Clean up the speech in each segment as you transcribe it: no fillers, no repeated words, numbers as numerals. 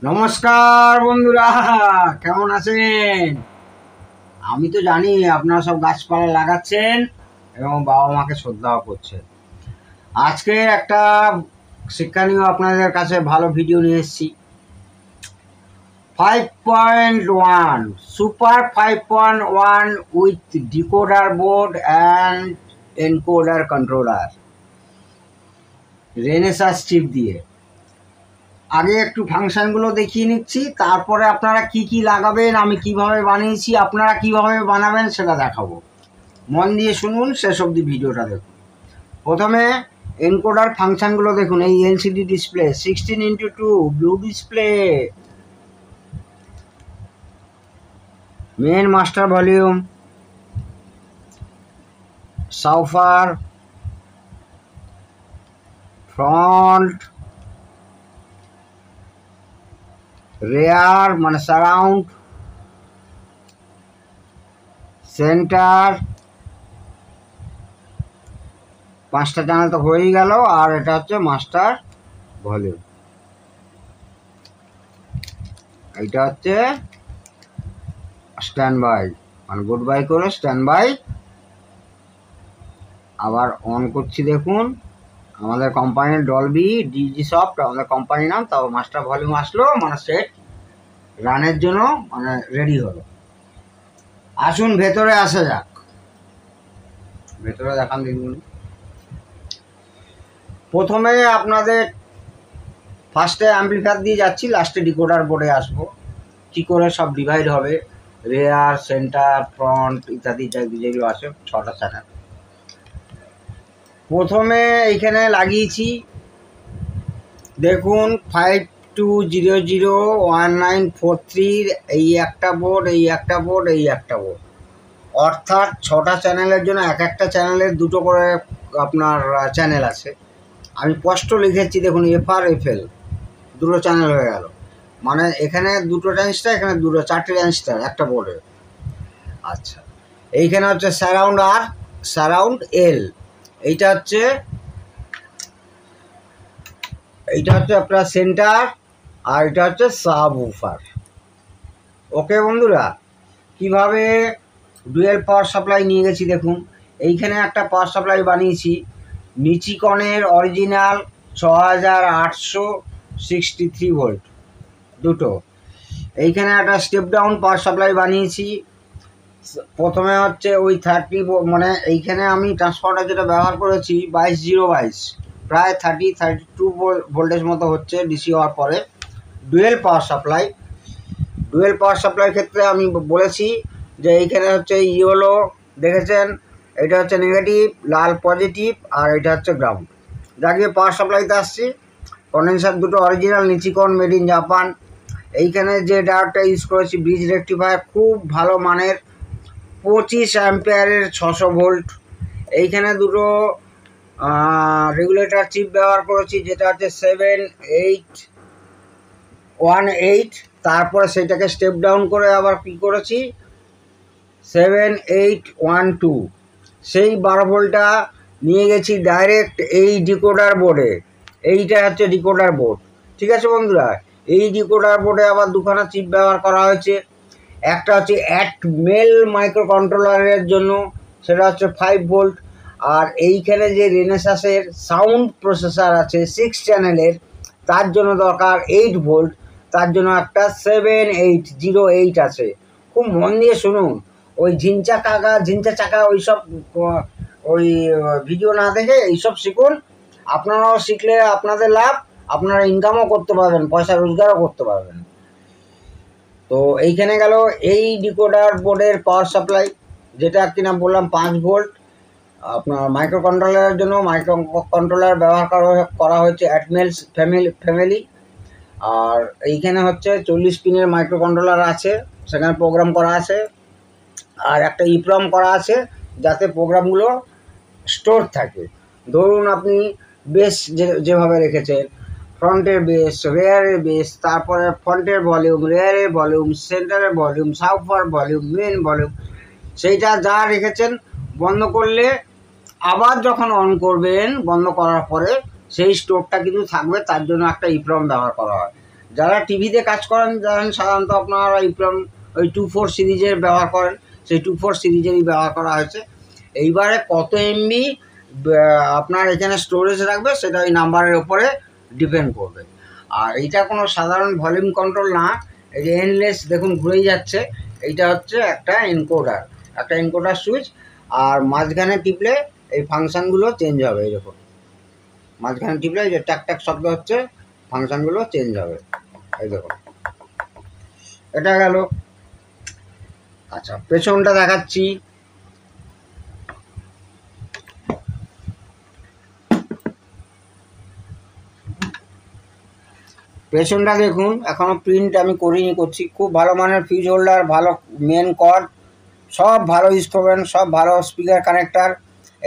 নমস্কার বন্ধুরা, কেমন আছেন? আমি তো জানি আপনারা সব গাছপালা লাগাচ্ছেন এবং বাবা মাকে শ্রদ্ধাও করছেন। আজকে একটা শিক্ষণীয় আপনাদের কাছে ভালো ভিডিও নিয়ে এসেছি। 5.1 super 5.1 with decoder board and encoder controller, Renesas chip দিয়ে। আগে একটু ফাংশনগুলো দেখিয়ে নিচ্ছি, তারপরে আপনারা কি কি লাগাবেন, আমি কিভাবে বানিয়েছি, আপনারা কিভাবে বানাবেন সেটা দেখাবো। মন দিয়ে শুনুন, শেষ অবধি ভিডিওটা দেখুন। প্রথমে এনকোডার ফাংশনগুলো দেখুন। এই LCD display 16:2 blue display, main master volume, subwoofer, front, rear মানে সারাউন্ড, সেন্টার, 5টা চ্যানেল তো হয়েই গেল। আর এটা হচ্ছে মাস্টার ভলিউম, এইটা হচ্ছে স্ট্যান্ড বাই মানে গুড বাই করে স্ট্যান্ড বাই। আবার অন করছি, দেখুন আমাদের কোম্পানির ডলবি ডিজি সফট আমাদের কোম্পানির নাম। তাও মাস্টার ভলিউম আসলো মানে সেট রানের জন্য মানে রেডি হলো। আসুন ভেতরে আসা যাক, ভেতরে দেখান দেখুন। প্রথমে আপনাদের ফার্স্টে অ্যাম্পলিফায়ার দিয়ে যাচ্ছি, লাস্টে ডিকোডার বোর্ডে আসবো। কী করে সব ডিভাইড হবে, রেয়ার, সেন্টার, ফ্রন্ট ইত্যাদি যেগুলো আছে 6টা চ্যানেল। প্রথমে এইখানে লাগিয়েছি দেখুন 52001943 এই একটা বোর্ড, এই একটা বোর্ড, এই একটা বোর্ড, অর্থাৎ 6টা চ্যানেলের জন্য এক একটা চ্যানেলের দুটো করে আপনার চ্যানেল আছে। আমি স্পষ্ট লিখেছি দেখুন, FR FL দুটো চ্যানেল হয়ে গেল, মানে এখানে দুটো ট্রানজিস্টার, এখানে দুটো 4টে ট্রানজিস্টার একটা বোর্ডে। আচ্ছা, এইখানে হচ্ছে সারাউন্ড আর সারাউন্ড এল, এইটা হচ্ছে আপনার সেন্টার, আর এটা হচ্ছে সাব উফার। ওকে বন্ধুরা, কিভাবে ডুয়েল পাওয়ার সাপ্লাই নিয়ে গেছি দেখুন। এইখানে একটা পাওয়ার সাপ্লাই বানিয়েছি নিচিকনের অরিজিনাল 6863 ভোল্ট দুটো। এইখানে একটা স্টেপ ডাউন পাওয়ার সাপ্লাই বানিয়েছি। প্রথমে হচ্ছে ওই 30 মানে এইখানে আমি ট্রান্সফর্মার যেটা ব্যবহার করেছি 22 প্রায় 32 ভোল্টেজ মতো হচ্ছে ডিসি হওয়ার পরে। ডুয়েল পাওয়ার সাপ্লাইয়ের ক্ষেত্রে আমি বলেছি যে এইখানে হচ্ছে ইয়েলো দেখেছেন, এটা হচ্ছে নেগেটিভ, লাল পজিটিভ, আর এটা হচ্ছে গ্রাউন্ড। যাকে পাওয়ার সাপ্লাইতে আসছি, কন্ডেন্সার দুটো অরিজিনাল নিচিকন মেড ইন জাপান। এইখানে যে ডায়োডটা ইউজ করেছি ব্রিজ রেকটিফায়ার, খুব ভালো মানের, 25 অ্যাম্পিয়ারের 600 ভোল্ট। এইখানে দুটো রেগুলেটর চিপ ব্যবহার করেছি, যেটা হচ্ছে 7818, তারপরে সেটাকে স্টেপ ডাউন করে আবার কী করেছি 7812। সেই 12 ভোল্টটা নিয়ে গেছি ডাইরেক্ট এই ডিকোডার বোর্ডে। এইটা হচ্ছে ডিকোডার বোর্ড, ঠিক আছে বন্ধুরা। এই ডিকোডার বোর্ডে আবার দুখানা চিপ ব্যবহার করা হয়েছে। একটা হচ্ছে অ্যাটমেল মাইক্রো কন্ট্রোলারের জন্য, সেটা হচ্ছে 5 ভোল্ট। আর এইখানে যে রেনেসাসের সাউন্ড প্রসেসর আছে 6 চ্যানেলের, তার জন্য দরকার 8 ভোল্ট। তার জন্য একটা 7808 আছে। খুব মন দিয়ে শুনুন, ওই ঝিঞ্চা চাকা ওইসব ওই ভিডিও না দেখে এইসব শিখুন। আপনারাও শিখলে আপনাদের লাভ, আপনারা ইনকামও করতে পারবেন, পয়সা রোজগারও করতে পারবেন। তো এইখানে গেল এই ডিকোডার বোর্ডের পাওয়ার সাপ্লাই, যেটা কিনা বললাম 5 ভোল্ট। আপনার মাইক্রো কন্ট্রোলারের জন্য মাইক্রো কন্ট্রোলার ব্যবহার করা হয়েছে অ্যাটমেলস ফ্যামিলি। আর এইখানে হচ্ছে 40 পিনের মাইক্রো কন্ট্রোলার আছে, সেখানে প্রোগ্রাম করা আছে। আর একটা ইপ্রম করা আছে যাতে প্রোগ্রামগুলো স্টোর থাকে। ধরুন আপনি বেস যেভাবে রেখেছেন, ফ্রন্টের বেস, রেয়ারের বেস, তারপরে ফ্রন্টের ভলিউম, রেয়ারের ভলিউম, সেন্টারের ভলিউম, সাউফার ভলিউম, মেন ভলিউম, সেইটা যা রেখেছেন বন্ধ করলে আবার যখন অন করবেন বন্ধ করার পরে সেই স্টোরটা কিন্তু থাকবে। তার জন্য একটা ইপ্রম ব্যবহার করা হয়, যারা টিভিতে কাজ করেন জানেন সাধারণত আপনারা ইপ্রন ওই 24 সিরিজের ব্যবহার করেন, সেই 24 সিরিজেরই ব্যবহার করা হয়েছে। এইবারে কত এমবি আপনার এখানে স্টোরেজ রাখবে সেটা ওই নাম্বারের উপরে ডিপেন্ড করবে। আর এইটা কোনো সাধারণ ভলিউম কন্ট্রোল না, এই যে এনলেস দেখুন ঘুরেই যাচ্ছে, এইটা হচ্ছে একটা এনকোডার সুইচ। আর মাঝখানে টিপলে এই ফাংশানগুলো চেঞ্জ হবে, এই দেখুন মাঝখানে টিপলে যে ট্যাক ট্যাক শব্দ হচ্ছে, ফাংশানগুলো চেঞ্জ হবে, এই দেখুন এটা গেল। আচ্ছা পেছনটা দেখাচ্ছি। পেছনটা দেখুন এখনও প্রিন্ট আমি করিনি, করছি। খুব ভালো মানের ফিউজ হোল্ডার, ভালো মেন কর্ড, সব ভালো ইউজ করবেন, সব ভালো স্পিকার কানেক্টার।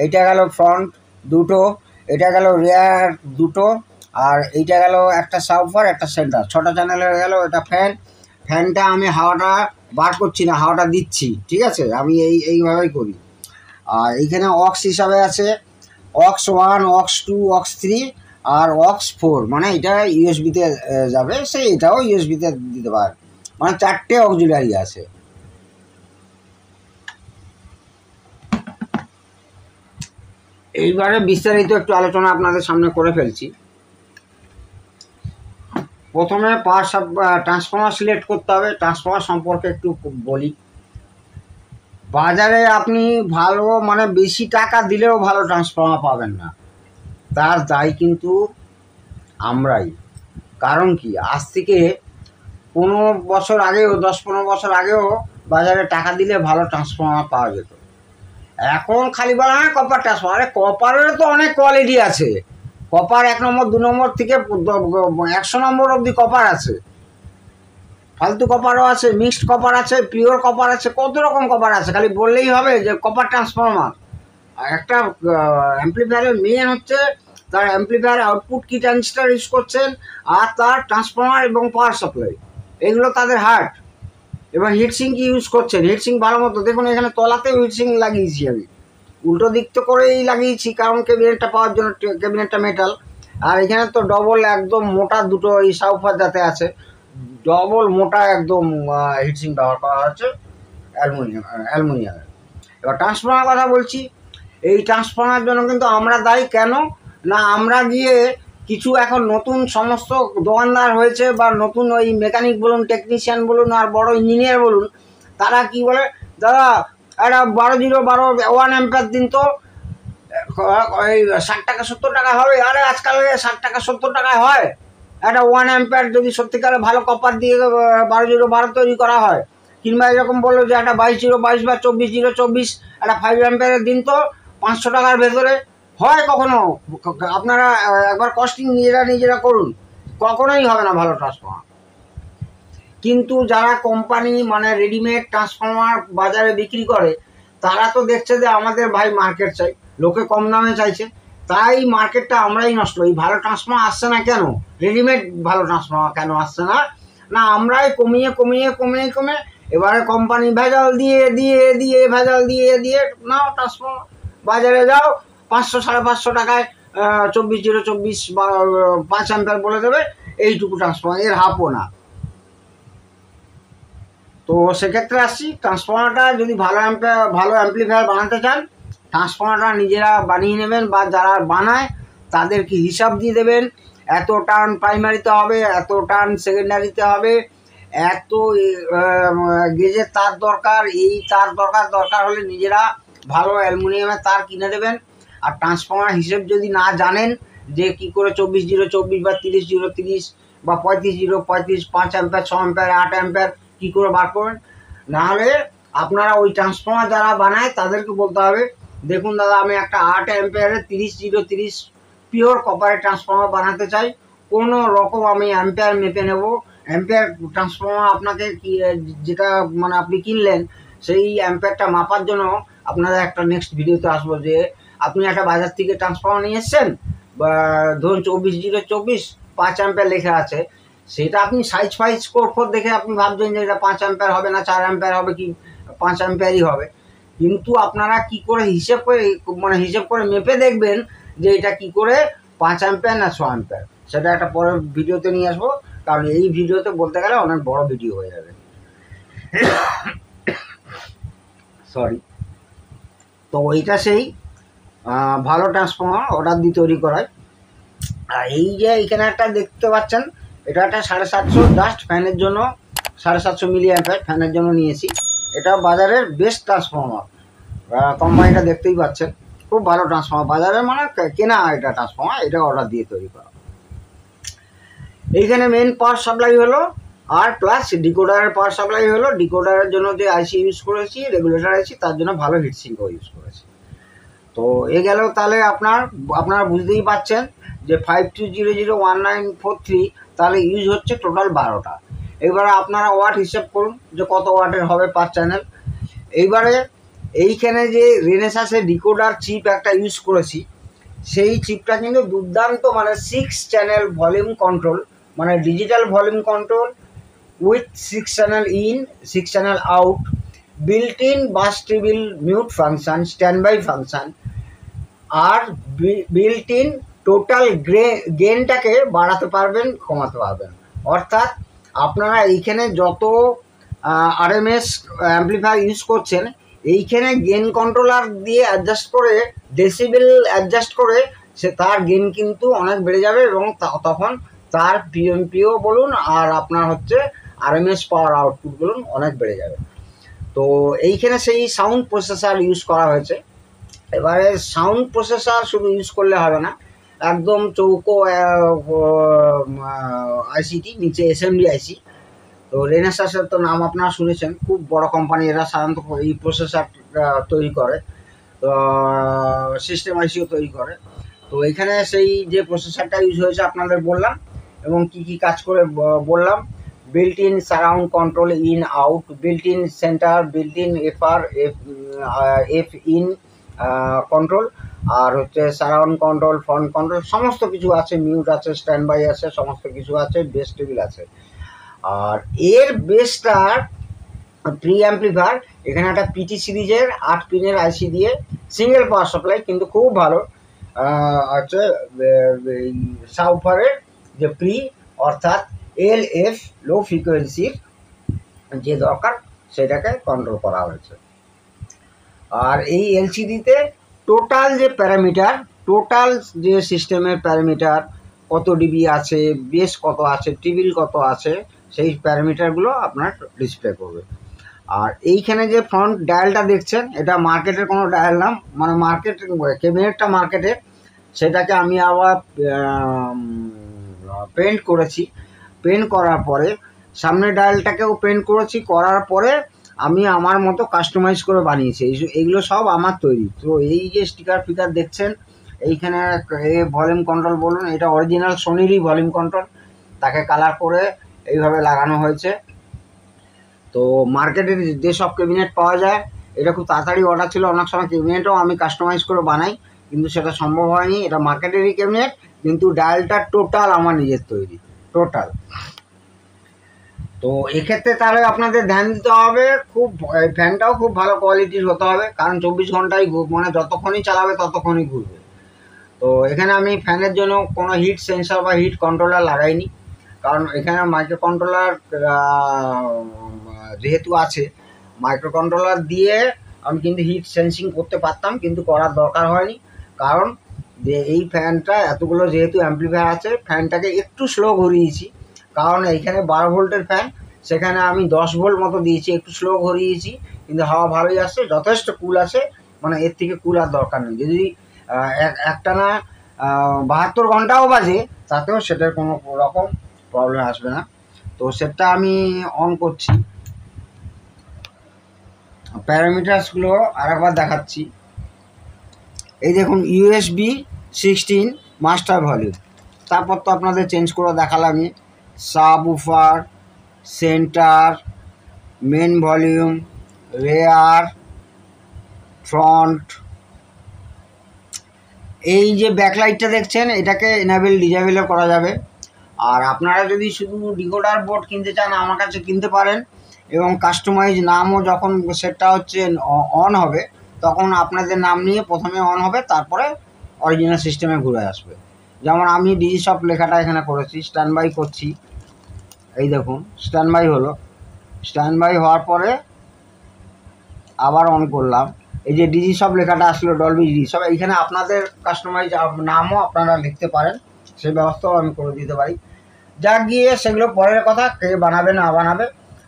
এইটা গেল ফ্রন্ট দুটো, এটা গেল রেয়ার দুটো, আর এইটা গেল একটা সাবওয়ুফার একটা সেন্টার, 6টা চ্যানেল হয়ে গেল। এটা ফ্যানটা আমি হাওয়াটা বার করছি না, হাওয়াটা দিচ্ছি, ঠিক আছে, আমি এইভাবেই করি। আর এইখানে অক্স হিসাবে আছে অক্স 1, অক্স 2, অক্স 3 আর অক্স 4, মানে এটা ইউএসবিতে যাবে, সে এটাও ইউএসবিতে দিতে পারে, মানে 4টে অক্সিলারি আছে। এইবারে বিস্তারিত একটু আলোচনা আপনাদের সামনে করে ফেলছি। প্রথমে ট্রান্সফর্মার সিলেক্ট করতে হবে। ট্রান্সফর্মার সম্পর্কে একটু বলি। বাজারে আপনি ভালো মানে বেশি টাকা দিলেও ভালো ট্রান্সফর্মার পাবেন না, তার দায় কিন্তু আমরাই। কারণ কি, আজ থেকে 15 বছর আগেও 10-15 বছর আগেও বাজারে টাকা দিলে ভালো ট্রান্সফর্মার পাওয়া যেত। এখন খালি বলা হয় কপার ট্রান্সফর্মার, কপারেরও তো অনেক কোয়ালিটি আছে। কপার 1 নম্বর 2 নম্বর থেকে 100 নম্বর অবধি কপার আছে, ফালতু কপারও আছে, মিক্সড কপার আছে, পিওর কপার আছে, কত রকম কপার আছে। খালি বললেই হবে যে কপার ট্রান্সফর্মার। আর একটা অ্যাম্প্লিফায়ারের মেন হচ্ছে তার অ্যাম্প্লিফায়ার আউটপুট কি ট্রানজিস্টর ইউজ করছেন, আর তার ট্রান্সফর্মার এবং পাওয়ার সাপ্লাই, এগুলো তাদের হার্ট। এবার হিটসিং কি ইউজ করছেন, হিটসিং ভালো মতো দেখুন, এখানে তলাতেও হিটসিং লাগিয়েছি আমি, উল্টো দিক তো করেই লাগিয়েছি, কারণ ক্যাবিনেটটা পাওয়ার জন্য, ক্যাবিনেটটা মেটাল। আর এখানে তো ডবল একদম মোটা দুটো এই সাবওয়ুফার যাতে আছে, ডবল মোটা একদম হিটসিং ব্যবহার করা হচ্ছে অ্যালুমিনিয়ামের। এবার ট্রান্সফর্মার কথা বলছি। এই ট্রান্সফর্মার জন্য কিন্তু আমরা দায়ী। কেন না, আমরা গিয়ে কিছু এখন নতুন সমস্ত দোকানদার হয়েছে বা নতুন ওই মেকানিক বলুন, টেকনিশিয়ান বলুন, আর বড় ইঞ্জিনিয়ার বলুন, তারা কি বলে, দাদা একটা 1 অ্যাম্পিয়ার দিন তো, ওই 60 টাকা 70 টাকা হবে। আরে আজকাল 60 টাকা 70 টাকায় হয়? একটা 1 অ্যাম্পিয়ার যদি সত্যিকারে ভালো কপার দিয়ে 12 তৈরি করা হয়, কিংবা এরকম বললো যে একটা 22 বা 24 একটা 5 অ্যাম্পিয়ারের দিন তো 500 টাকার ভেতরে হয় কখনো? আপনারা একবার কস্টিং নিজেরা করুন, কখনোই হবে না ভালো ট্রান্সফর্মার। কিন্তু যারা কোম্পানি মানে রেডিমেড ট্রান্সফর্মার বাজারে বিক্রি করে, তারা তো দেখছে যে আমাদের ভাই মার্কেট চাই, লোকে কম দামে চাইছে, তাই মার্কেটটা আমরাই নষ্ট। এই ভালো ট্রান্সফর্মার আসছে না কেন, রেডিমেড ভালো ট্রান্সফর্মার কেন আসছে না? না আমরাই কমিয়ে এবারে কোম্পানি ভেজাল দিয়ে নাও ট্রান্সফর্মার, বাজারে যাও 500-550 টাকায় 24 বা 5 অ্যাম্পিয়ার বলে দেবে, এইটুকু ট্রান্সফর্মার, এর হাফও না। তো সেক্ষেত্রে আসছি, ট্রান্সফর্মারটা যদি ভালো অ্যাম্প্লিফায়ার বানাতে চান, ট্রান্সফর্মারটা নিজেরা বানিয়ে নেবেন, বা যারা বানায় তাদেরকে হিসাব দিয়ে দেবেন, এত টার্ন প্রাইমারিতে হবে, এত টার্ন সেকেন্ডারিতে হবে, এত গেজের তার দরকার, এই তার দরকার হলে নিজেরা ভালো অ্যালুমিনিয়ামের তার কিনে দেবেন। আর ট্রান্সফর্মার হিসেব যদি না জানেন যে কি করে 24-0-24 বা 30-0-30 বা 35-0-35, 5 অ্যাম্পিয়ার 6 অ্যাম্পিয়ার 8 অ্যাম্পিয়ার কী করে বার করবেন, নাহলে আপনারা ওই ট্রান্সফর্মার যারা বানায় তাদেরকে বলতে হবে, দেখুন দাদা আমি একটা 8 অ্যাম্পিয়ারের 30-0-30 পিওর কপারের ট্রান্সফর্মার বানাতে চাই, কোনো রকম আমি অ্যাম্পিয়ার মেপে নেব। অ্যাম্পিয়ার ট্রান্সফর্মার আপনাকে কি যেটা মানে আপনি কিনলেন, সেই অ্যাম্পিয়ারটা মাপার জন্য আপনারা একটা নেক্সট ভিডিওতে আসবো, যে আপনি একটা বাজার থেকে ট্রান্সফর্মার নিয়ে এসছেন, বা ধরুন 24-0-24 5 অ্যাম্পিয়ার লেখা আছে, সেটা আপনি সাইজ কোড দেখে আপনি ভাবছেন যে এটা 5 অ্যাম্পিয়ার হবে না 4 অ্যাম্পিয়ার হবে, কি 5 অ্যাম্পিয়ারই হবে। কিন্তু আপনারা কি করে হিসেব করে মেপে দেখবেন যে এটা কি করে 5 অ্যাম্পিয়ার না 6 অ্যাম্পিয়ার, সেটা একটা পরের ভিডিওতে নিয়ে আসবো। কারণ এই ভিডিওতে বলতে গেলে অনেক বড় ভিডিও হয়ে যাবে। সরি। তো এইটা সেই ভালো ট্রান্সফর্মার অর্ডার দিয়ে তৈরি করায়। আর এই যে এখানে একটা দেখতে পাচ্ছেন, এটা একটা 750 জাস্ট ফ্যানের জন্য, 750 মিলি অ্যাম্পিয়ার ফ্যানের জন্য নিয়েছি। এটা বাজারের বেস্ট ট্রান্সফর্মার, কোম্পানিটা দেখতেই পাচ্ছেন, খুব ভালো ট্রান্সফর্মার বাজারের, মানে কেনা এটা ট্রান্সফর্মার, এটা অর্ডার দিয়ে তৈরি করা। এইখানে মেন পাওয়ার সাপ্লাই হলো, আর প্লাস ডিকোডারের পাওয়ার সাপ্লাই হলো। ডিকোডারের জন্য যে আইসি ইউজ করেছি, রেগুলেটর আইসি, তার জন্য ভালো হিটসিঙ্কও ইউজ করেছি। তো এ গেল তাহলে আপনারা বুঝতেই পাচ্ছেন যে 52001943 তাহলে ইউজ হচ্ছে টোটাল 12টা। এবারে আপনারা ওয়াট হিসেব করুন যে কত ওয়াটের হবে পার চ্যানেল। এইবারে এইখানে যে রেনেসাসের ডিকোডার চিপ একটা ইউজ করেছি, সেই চিপটা কিন্তু দুর্দান্ত, মানে 6 চ্যানেল ভলিউম কন্ট্রোল, মানে digital volume control with 6 channel in 6 channel out, built in bass treble mute function, standby function, আর বিল্ট ইন টোটাল গেনটাকে বাড়াতে পারবেন, কমাতে পারবেন। অর্থাৎ আপনারা এইখানে যত আরএমএস অ্যাম্পলিফায়ার ইউজ করছেন, এইখানে গেন কন্ট্রোলার দিয়ে অ্যাডজাস্ট করে, ডেসিবেল অ্যাডজাস্ট করে, তার গেন কিন্তু অনেক বেড়ে যাবে, এবং তখন তার পিএমপিও বলুন আর আপনার হচ্ছে আরএমএস পাওয়ার আউটপুট বলুন অনেক বেড়ে যাবে। তো এইখানে সেই সাউন্ড প্রসেসর ইউজ করা হয়েছে। এবারে সাউন্ড প্রসেসর শুধু ইউজ করলে হবে না, একদম চৌকো আইসিটি, নিচে এসএমডি আইসি। তো রেনেসাসের তো নাম আপনারা শুনেছেন, খুব বড় কোম্পানি, এরা সাধারণত এই প্রসেসর তৈরি করে, তো সিস্টেম আইসিও তৈরি করে। তো এখানে সেই যে প্রসেসরটা ইউজ হয়েছে আপনাদের বললাম, এবং কি কি কাজ করে বললাম। Built in surround control in out, built in centre, built in F in control, আর হচ্ছে সারাউন্ড কন্ট্রোল, ফ্রন্ট কন্ট্রোল, সমস্ত কিছু আছে, মিউট আছে, স্ট্যান্ড বাই আছে, সমস্ত কিছু আছে, বেস টেবিল আছে। আর এর বেসটার প্রি অ্যাম্পলিফায়ার, এখানে একটা পিটি সিরিজের 8 পিনের আইসি দিয়ে, সিঙ্গেল পাওয়ার সাপ্লাই, কিন্তু খুব ভালো হচ্ছে সাউফারের যে প্রি, অর্থাৎ এলএফ, লো ফ্রিকোয়েন্সির যে দরকার সেটাকে কন্ট্রোল করা হয়েছে। আর এই এলসিডিতে টোটাল যে প্যারামিটার, টোটাল যে সিস্টেমের প্যারামিটার, কত ডিবি আছে, বেস কত আছে, টিবিল কত আছে, সেই প্যারামিটারগুলো আপনার ডিসপ্লে করবে। আর এইখানে যে ফ্রন্ট ডায়ালটা দেখছেন, এটা মার্কেটের কোনো ডায়াল নাম, মানে মার্কেট ক্যাবিনেটটা মার্কেটের, সেটাকে আমি আবার পেন্ট করেছি। পেন্ট করার পরে সামনের ডায়ালটাকেও পেন্ট করেছি, করার পরে আমি আমার মতো কাস্টমাইজ করে বানিয়েছি। এইগুলো সব আমার তৈরি। তো এই যে স্টিকার ফিকার দেখছেন, এইখানে ভলিউম কন্ট্রোল বলুন, এটা অরিজিনাল সোনিরই ভলিউম কন্ট্রোল, তাকে কালার করে এইভাবে লাগানো হয়েছে। তো মার্কেটের যেসব ক্যাবিনেট পাওয়া যায়, এটা খুব তাড়াতাড়ি অর্ডার ছিল, অনেক সময় ক্যাবিনেটও আমি কাস্টমাইজ করে বানাই, কিন্তু সেটা সম্ভব হয়নি। এটা মার্কেটেরই ক্যাবিনেট, কিন্তু ডায়ালটা টোটাল আমার নিজের তৈরি, টোটাল। তো এক্ষেত্রে তাহলে আপনাদের ধ্যান দিতে হবে, খুব ফ্যানটাও খুব ভালো কোয়ালিটির হতে হবে, কারণ 24 ঘন্টাই মানে যতক্ষণই চালাবে ততক্ষণই ঘুরবে। তো এখানে আমি ফ্যানের জন্য কোনো হিট সেন্সর বা হিট কন্ট্রোলার লাগাইনি, কারণ এখানে মাইক্রো কন্ট্রোলার যেহেতু আছে, মাইক্রো কন্ট্রোলার দিয়ে আমি কিন্তু হিট সেন্সিং করতে পারতাম, কিন্তু করার দরকার হয়নি। কারণ যে এই ফ্যানটা এতগুলো যেহেতু অ্যাম্পলিফায়ার আছে, ফ্যানটাকে একটু স্লো ঘুরিয়েছি, কারণ এইখানে 12 ভোল্টের ফ্যান, সেখানে আমি 10 ভোল্ট মতো দিয়েছি, একটু স্লো ঘুরিয়েছি, কিন্তু হাওয়া ভালোই আসছে, যথেষ্ট কুল আছে, মানে এর থেকে কুল আর দরকার নেই। যদি একটানা 72 ঘন্টাও বাজে, তাতেও সেটার কোনো রকম প্রবলেম আসবে না। তো সেটা আমি অন করছি, প্যারামিটারসগুলো আরেকবার দেখাচ্ছি। এই দেখুন, USB 16 মাস্টার ভলিউম, তারপর তো আপনাদের চেঞ্জ করে দেখালামই, subwoofer, centre, main volume, rear, front. এই যে ব্যাকলাইটটা দেখছেন, এটাকে এনাবেল ডিজেবেলও করা যাবে। আর আপনারা যদি শুধু ডিকোডার বোর্ড কিনতে চান, আমার কাছে কিনতে পারেন, এবং কাস্টমাইজ নামও যখন সেটটা হচ্ছে অন হবে, তখন আপনাদের নাম নিয়ে প্রথমে অন হবে, তারপরে অরিজিনাল সিস্টেমে ঘুরে আসবে। যেমন আমি ডিজি শপ লেখাটা এখানে করেছি, স্ট্যান্ড বাই করছি, এই দেখুন স্ট্যান্ড বাই হলো, স্ট্যান্ড বাই হওয়ার পরে আবার অন করলাম, এই যে ডিজি সব লেখাটা আসলো, ডলবি ডিজি সব, এইখানে আপনাদের কাস্টমাইজ নামও আপনারা লিখতে পারেন, সেই ব্যবস্থাও আমি করে দিতে পারি। যা গিয়ে সেগুলো পরের কথা, কে বানাবে না বানাবে।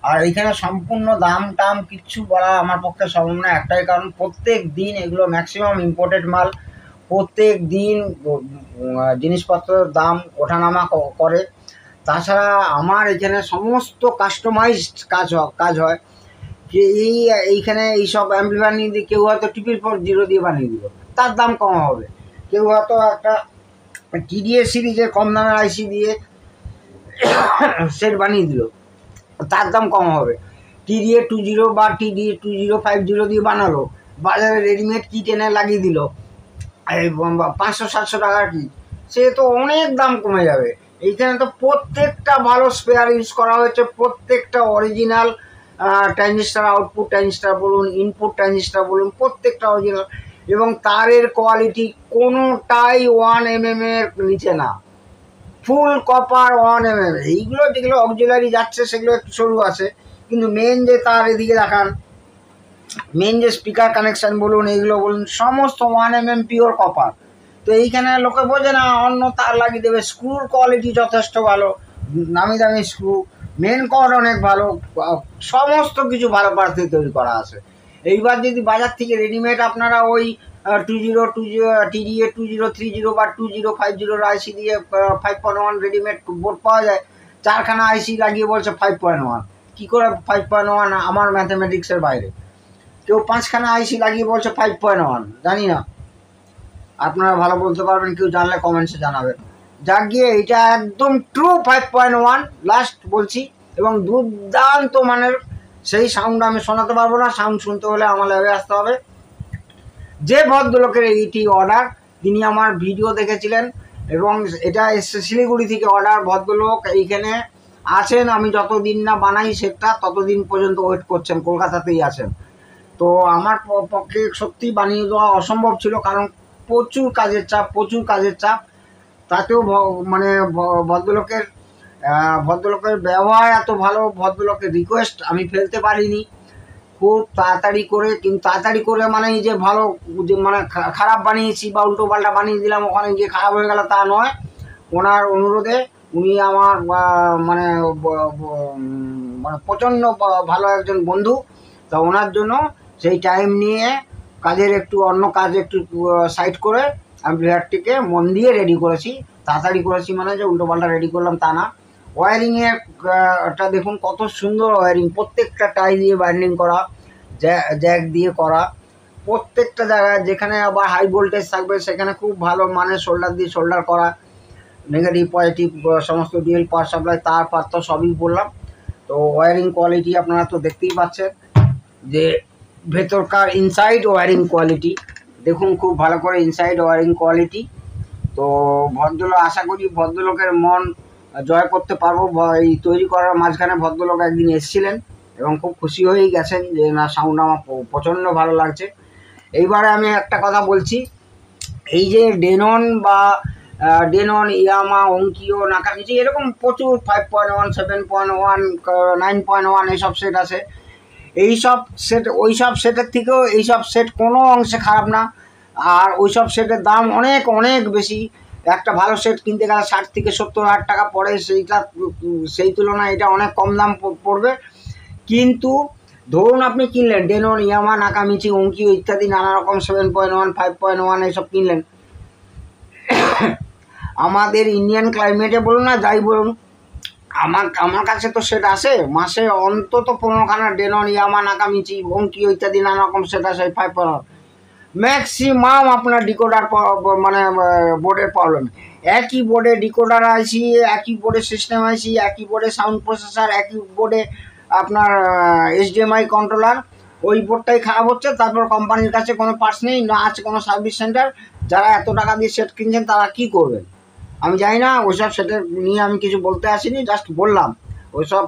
আর এইখানে সম্পূর্ণ দাম টাম কিচ্ছু বলা আমার পক্ষে সম্ভব না, একটাই কারণ প্রত্যেক দিন এগুলো ম্যাক্সিমাম ইম্পোর্টেড মাল, প্রত্যেক দিন জিনিসপত্রের দাম ওঠানামা করে। তাছাড়া আমার এখানে সমস্ত কাস্টমাইজড কাজ হয়, যে এইখানে এইসব অ্যাম্পলিফায়ার নিয়ে দিয়ে কেউ হয়তো 440 দিয়ে বানিয়ে দিল, তার দাম কম হবে। কেউ হয়তো একটা টিডিএ সিরিজের কম দামের আইসি দিয়ে সেট বানিয়ে দিল, তার দাম কম হবে। টিডিএ 20 বা টিডিএ 2050 দিয়ে বানালো, বাজারে রেডিমেড কিট এনে লাগিয়ে দিল, এই 500-700 টাকার কিট, সে তো অনেক দাম কমে যাবে। এইখানে তো প্রত্যেকটা ভালো স্পেয়ার ইউজ করা হয়েছে, প্রত্যেকটা অরিজিনাল ট্রানজিস্টার, আউটপুট ট্রানজিস্টার বলুন, ইনপুট ট্রানজিস্টার বলুন, প্রত্যেকটা অরিজিনাল, এবং তারের কোয়ালিটি কোনোটাই 1 mm এর নিচে না, ফুল কপার 1 mm। এইগুলো যেগুলো অক্সিলারি যাচ্ছে সেগুলো একটু সরু আছে, কিন্তু মেন যে তার এদিকে দেখান, মেন যে স্পিকার কানেকশান বলুন, এইগুলো বলুন, সমস্ত 1 mm পিওর কপার। তো এইখানে লোকে বোঝে না, অন্য তার লাগিয়ে দেবে। স্ক্রুর কোয়ালিটি যথেষ্ট ভালো, নামি দামি স্ক্রু, মেন কর্ড অনেক ভালো, সমস্ত কিছু ভালো পার্ট দিয়ে তৈরি করা আছে। এইবার যদি বাজার থেকে রেডিমেড আপনারা ওই 2020 TDA 2030 বা 2050 আইসি দিয়ে 5.1 রেডিমেড বোর্ড পাওয়া যায়, 4খানা আইসি লাগিয়ে বলছে 5.1, কী করে 5.1 আমার ম্যাথামেটিক্সের বাইরে। কেউ 5খানা আইসি লাগিয়ে বলছে 5.1, জানি না, আপনারা ভালো বলতে পারবেন, কেউ জানলে কমেন্টসে জানাবেন। যাক গিয়ে এটা একদম ট্রু 5.1 লাস্ট বলছি, এবং দুর্দান্ত মানের। সেই সাউন্ড আমি শোনাতে পারবো না, সাউন্ড শুনতে হলে আমার ল্যাবে আসতে হবে। যে ভদ্রলোকের এইটি অর্ডার, তিনি আমার ভিডিও দেখেছিলেন এবং এটা এসছে শিলিগুড়ি থেকে অর্ডার। ভদ্রলোক এইখানে আছেন, আমি যতদিন না বানাই সেটটা ততদিন পর্যন্ত ওয়েট করছেন, কলকাতাতেই আছেন। তো আমার পক্ষে সত্যি বানিয়ে দেওয়া অসম্ভব ছিল, কারণ প্রচুর কাজের চাপ। তাতেও মানে ভদ্রলোকের ব্যবহার এত ভালো, ভদ্রলোকের রিকোয়েস্ট আমি ফেলতে পারিনি। খুব তাড়াতাড়ি করে, কিন্তু তাড়াতাড়ি করে মানে যে ভালো, যে মানে খারাপ বানিয়েছি বা উল্টো পাল্টা বানিয়ে দিলাম, ওখানে গিয়ে খারাপ হয়ে গেল তা নয়। ওনার অনুরোধে, উনি আমার মানে মানে প্রচণ্ড ভালো একজন বন্ধু, তা ওনার জন্য সেই টাইম নিয়ে কাজের একটু অন্য কাজ একটু সাইড করে অ্যাম্পলিফায়ারটিকে মন দিয়ে রেডি করেছি। তাড়াতাড়ি করেছি মানে যে উল্টো পাল্টা রেডি করলাম তা না। ওয়ারিংয়েরটা দেখুন কত সুন্দর ওয়ারিং, প্রত্যেকটা টাই দিয়ে বাইন্ডিং করা, জ্যাক দিয়ে করা, প্রত্যেকটা জায়গায় যেখানে আবার হাই ভোল্টেজ থাকবে সেখানে খুব ভালো মানের শোল্ডার দিয়ে শোল্ডার করা, নেগেটিভ পজিটিভ সমস্ত ডুয়েল পাওয়ার সাপ্লাই, তার পার তো সবই বললাম। তো ওয়ারিং কোয়ালিটি আপনারা তো দেখতেই পাচ্ছেন, যে ভেতরকার ইনসাইড ওয়ারিং কোয়ালিটি দেখুন, খুব ভালো করে ইনসাইড ওয়ারিং কোয়ালিটি। তো আশা করি ভদ্রলোকের মন জয় করতে পারবো। এই তৈরি করার মাঝখানে ভদ্রলোক একদিন এসেছিলেন এবং খুব খুশি হয়েই গেছেন যে না, সাউন্ড আমার প্রচণ্ড ভালো লাগছে। এইবারে আমি একটা কথা বলছি, এই যে ডেনন বা ডেনন, ইয়ামা, ওঙ্কিও, নাকামিচি, এরকম প্রচুর 5.1, 7.1, 9.1 এইসব সেট আছে। এইসব সেট ওইসব সেটের থেকেও এইসব সেট কোনো অংশে খারাপ না, আর ওইসব সেটের দাম অনেক অনেক বেশি। একটা ভালো সেট কিনতে গেলে 60 থেকে 70 হাজার টাকা পড়ে, সেই তুলনায় এটা অনেক কম দাম পড়বে। কিন্তু ধরুন আপনি কিনলেন ডেনন, ইয়ামা, নাকামিচি, ওঙ্কিও ইত্যাদি নানা রকম 7.1, 5.1 এইসব কিনলেন, আমাদের ইন্ডিয়ান ক্লাইমেটে বলুন না যাই বলুন, আমার কাছে তো সেট আসে মাসে অন্তত 15খানা ডেনন, ইয়ামা, নাকামিচি, ওঙ্কিও ইত্যাদি নানা রকম সেট আসে 5.1। ম্যাক্সিমাম আপনার ডিকোডার মানে বোর্ডের প্রবলেম, একই বোর্ডে ডিকোডার আইসি, একই বোর্ডে সিস্টেম আইসি, একই বোর্ডে সাউন্ড প্রসেসর, একই বোর্ডে আপনার HDMI কন্ট্রোলার, ওই বোর্ডটাই খারাপ হচ্ছে। তারপর কোম্পানির কাছে কোনো পার্টস নেই, না আছে কোনো সার্ভিস সেন্টার। যারা এত টাকা দিয়ে সেট কিনছেন তারা কী করবেন আমি জানি না, ওইসব সেটের নিয়ে আমি কিছু বলতে আসিনি, জাস্ট বললাম ওইসব।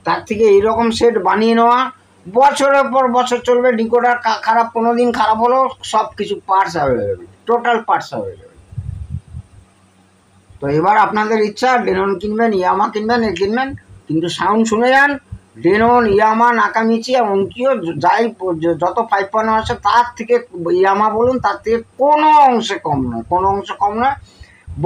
তার থেকে এইরকম সেট বানিয়ে নেওয়া, বছরের পর বছর চলবে। ডিকোডার খারাপ, কোনো দিন খারাপ হলেও সব কিছু parts available, total parts available. তো এবার আপনাদের ইচ্ছা, ডেনন কিনবেন, ইয়ামা কিনবেন, কিনবেন, কিন্তু সাউন্ড শুনে যান। ডেনন, ইয়ামা, নাকামিচি এমনকিও যাই যত 5.0 আছে তার থেকে ইয়ামা বলুন, তার থেকে কোনো অংশে কম নয়, কোনো অংশে কম নয়,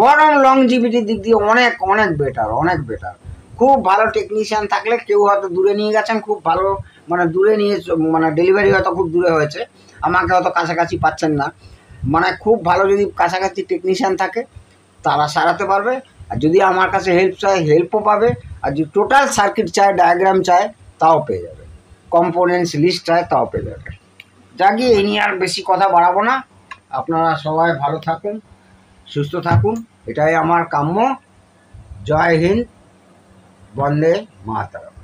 বরং লংজিভিটির দিক দিয়ে অনেক অনেক বেটার, অনেক বেটার। খুব ভালো টেকনিশিয়ান থাকলে, কেউ হয়তো দূরে নিয়ে গেছেন, খুব ভালো মানে দূরে নিয়ে মানে ডেলিভারি হয়তো খুব দূরে হয়েছে, আমাকে হয়তো কাছাকাছি পাচ্ছেন না, মানে খুব ভালো যদি কাছাকাছি টেকনিশিয়ান থাকে তারা সারাতে পারবে। আর যদি আমার কাছে হেল্প চায় হেল্পও পাবে, আর যদি টোটাল সার্কিট চায়, ডায়াগ্রাম চায়, তাও পেয়ে যাবে, কম্পোনেন্টস লিস্ট চায় তাও পেয়ে যাবে। যাকে এই নিয়ে আর বেশি কথা বাড়াবো না, আপনারা সবাই ভালো থাকুন, সুস্থ থাকুন, এটাই আমার কাম্য। জয় হিন্দ, বন্দে মাতরম।